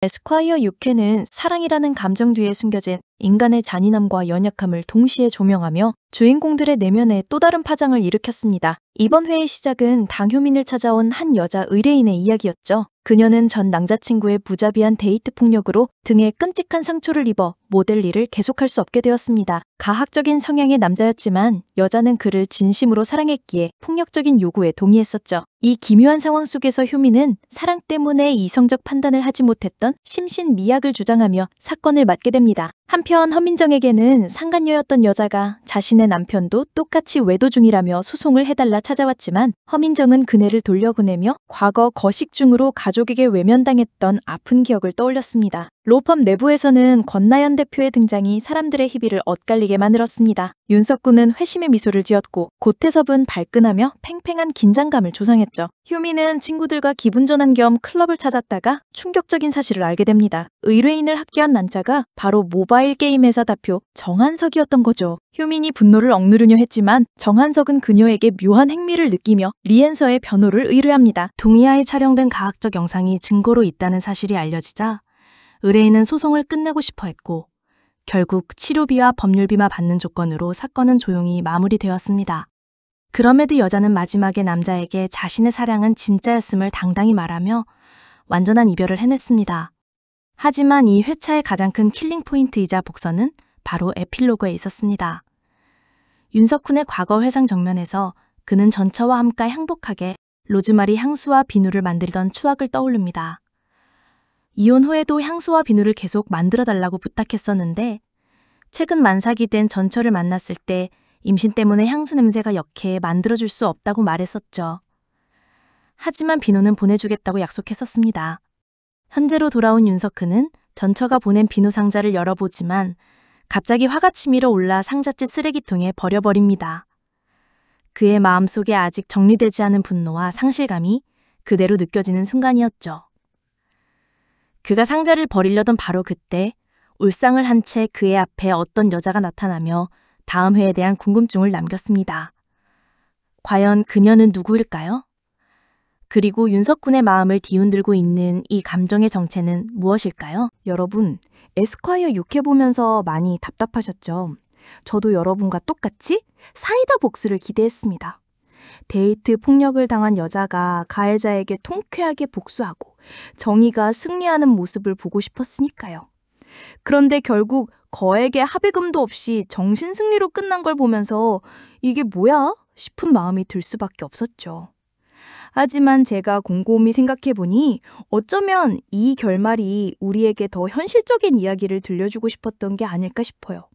에스콰이어 6회는 사랑이라는 감정 뒤에 숨겨진 인간의 잔인함과 연약함을 동시에 조명하며 주인공들의 내면에 또 다른 파장을 일으켰습니다. 이번 회의 시작은 당효민을 찾아온 한 여자 의뢰인의 이야기였죠. 그녀는 전 남자친구의 무자비한 데이트 폭력으로 등에 끔찍한 상처를 입어 모델 일을 계속할 수 없게 되었습니다. 가학적인 성향의 남자였지만 여자는 그를 진심으로 사랑했기에 폭력적인 요구에 동의했었죠. 이 기묘한 상황 속에서 효민은 사랑 때문에 이성적 판단을 하지 못했던 심신미약을 주장하며 사건을 맡게 됩니다. 한편 허민정에게는 상간녀였던 여자가 자신의 남편도 똑같이 외도 중이라며 소송을 해달라 찾아왔지만 허민정은 그네를 돌려보내며 과거 거식 중으로 가족에게 외면당했던 아픈 기억을 떠올렸습니다. 로펌 내부에서는 권나연 대표의 등장이 사람들의 희비를 엇갈리게 만들었습니다. 윤석군은 회심의 미소를 지었고 고태섭은 발끈하며 팽팽한 긴장감을 조성했죠. 효민은 친구들과 기분 전환 겸 클럽을 찾았다가 충격적인 사실을 알게 됩니다. 의뢰인을 합격한 난자가 바로 모바일 게임 회사 대표 정한석이었던 거죠. 효민이 분노를 억누르려 했지만 정한석은 그녀에게 묘한 행미를 느끼며 리엔서의 변호를 의뢰합니다. 동의하에 촬영된 가학적 영상이 증거로 있다는 사실이 알려지자 의뢰인은 소송을 끝내고 싶어 했고 결국 치료비와 법률비만 받는 조건으로 사건은 조용히 마무리되었습니다. 그럼에도 여자는 마지막에 남자에게 자신의 사랑은 진짜였음을 당당히 말하며 완전한 이별을 해냈습니다. 하지만 이 회차의 가장 큰 킬링 포인트이자 복선은 바로 에필로그에 있었습니다. 윤석훈의 과거 회상 정면에서 그는 전처와 함께 행복하게 로즈마리 향수와 비누를 만들던 추억을 떠올립니다. 이혼 후에도 향수와 비누를 계속 만들어달라고 부탁했었는데 최근 만삭이 된 전처를 만났을 때 임신 때문에 향수 냄새가 역해 만들어줄 수 없다고 말했었죠. 하지만 비누는 보내주겠다고 약속했었습니다. 현재로 돌아온 윤석훈은 전처가 보낸 비누 상자를 열어보지만 갑자기 화가 치밀어 올라 상자째 쓰레기통에 버려버립니다. 그의 마음속에 아직 정리되지 않은 분노와 상실감이 그대로 느껴지는 순간이었죠. 그가 상자를 버리려던 바로 그때 울상을 한 채 그의 앞에 어떤 여자가 나타나며 다음 회에 대한 궁금증을 남겼습니다. 과연 그녀는 누구일까요? 그리고 윤석훈의 마음을 뒤흔들고 있는 이 감정의 정체는 무엇일까요? 여러분, 에스콰이어 6회 보면서 많이 답답하셨죠? 저도 여러분과 똑같이 사이다 복수를 기대했습니다. 데이트 폭력을 당한 여자가 가해자에게 통쾌하게 복수하고 정의가 승리하는 모습을 보고 싶었으니까요. 그런데 결국 거액의 합의금도 없이 정신승리로 끝난 걸 보면서 이게 뭐야? 싶은 마음이 들 수밖에 없었죠. 하지만 제가 곰곰이 생각해보니 어쩌면 이 결말이 우리에게 더 현실적인 이야기를 들려주고 싶었던 게 아닐까 싶어요.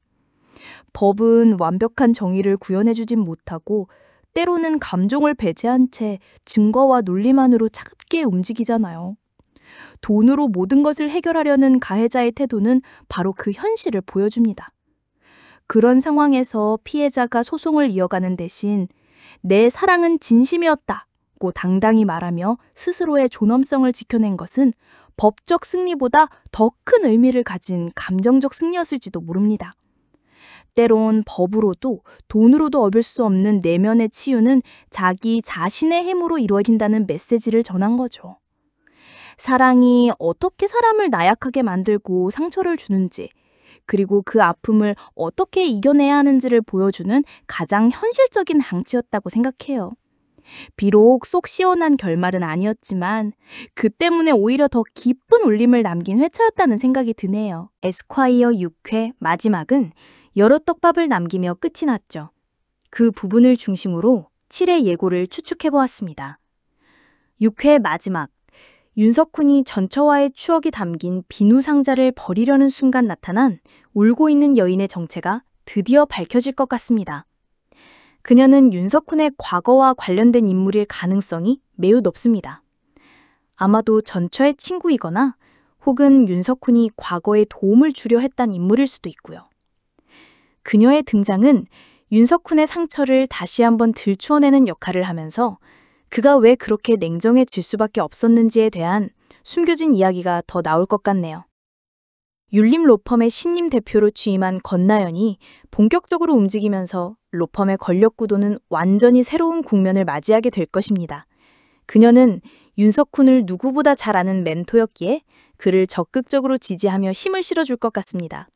법은 완벽한 정의를 구현해주진 못하고 때로는 감정을 배제한 채 증거와 논리만으로 차갑게 움직이잖아요. 돈으로 모든 것을 해결하려는 가해자의 태도는 바로 그 현실을 보여줍니다. 그런 상황에서 피해자가 소송을 이어가는 대신 내 사랑은 진심이었다고 당당히 말하며 스스로의 존엄성을 지켜낸 것은 법적 승리보다 더 큰 의미를 가진 감정적 승리였을지도 모릅니다. 때론 법으로도 돈으로도 얻을 수 없는 내면의 치유는 자기 자신의 힘으로 이루어진다는 메시지를 전한 거죠. 사랑이 어떻게 사람을 나약하게 만들고 상처를 주는지, 그리고 그 아픔을 어떻게 이겨내야 하는지를 보여주는 가장 현실적인 장치였다고 생각해요. 비록 속 시원한 결말은 아니었지만 그 때문에 오히려 더 깊은 울림을 남긴 회차였다는 생각이 드네요. 에스콰이어 6회 마지막은 여러 떡밥을 남기며 끝이 났죠. 그 부분을 중심으로 7회 예고를 추측해보았습니다. 6회 마지막, 윤석훈이 전처와의 추억이 담긴 비누 상자를 버리려는 순간 나타난 울고 있는 여인의 정체가 드디어 밝혀질 것 같습니다. 그녀는 윤석훈의 과거와 관련된 인물일 가능성이 매우 높습니다. 아마도 전처의 친구이거나 혹은 윤석훈이 과거에 도움을 주려 했던 인물일 수도 있고요. 그녀의 등장은 윤석훈의 상처를 다시 한번 들추어내는 역할을 하면서 그가 왜 그렇게 냉정해질 수밖에 없었는지에 대한 숨겨진 이야기가 더 나올 것 같네요. 율림 로펌의 신임 대표로 취임한 권나연이 본격적으로 움직이면서 로펌의 권력 구도는 완전히 새로운 국면을 맞이하게 될 것입니다. 그녀는 윤석훈을 누구보다 잘 아는 멘토였기에 그를 적극적으로 지지하며 힘을 실어줄 것 같습니다.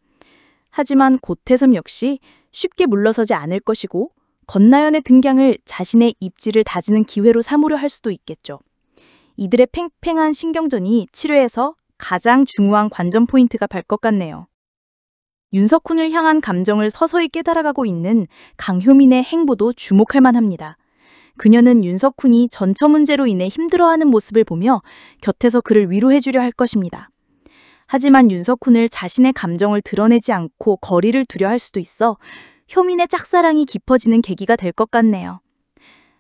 하지만 고태섭 역시 쉽게 물러서지 않을 것이고 권나연의 등장을 자신의 입지를 다지는 기회로 삼으려 할 수도 있겠죠. 이들의 팽팽한 신경전이 7회에서 가장 중요한 관전 포인트가 될 것 같네요. 윤석훈을 향한 감정을 서서히 깨달아가고 있는 강효민의 행보도 주목할 만합니다. 그녀는 윤석훈이 전처 문제로 인해 힘들어하는 모습을 보며 곁에서 그를 위로해주려 할 것입니다. 하지만 윤석훈을 자신의 감정을 드러내지 않고 거리를 두려 할 수도 있어 효민의 짝사랑이 깊어지는 계기가 될 것 같네요.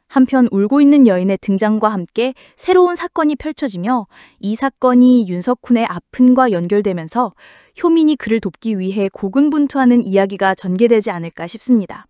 한편 울고 있는 여인의 등장과 함께 새로운 사건이 펼쳐지며 이 사건이 윤석훈의 아픔과 연결되면서 효민이 그를 돕기 위해 고군분투하는 이야기가 전개되지 않을까 싶습니다.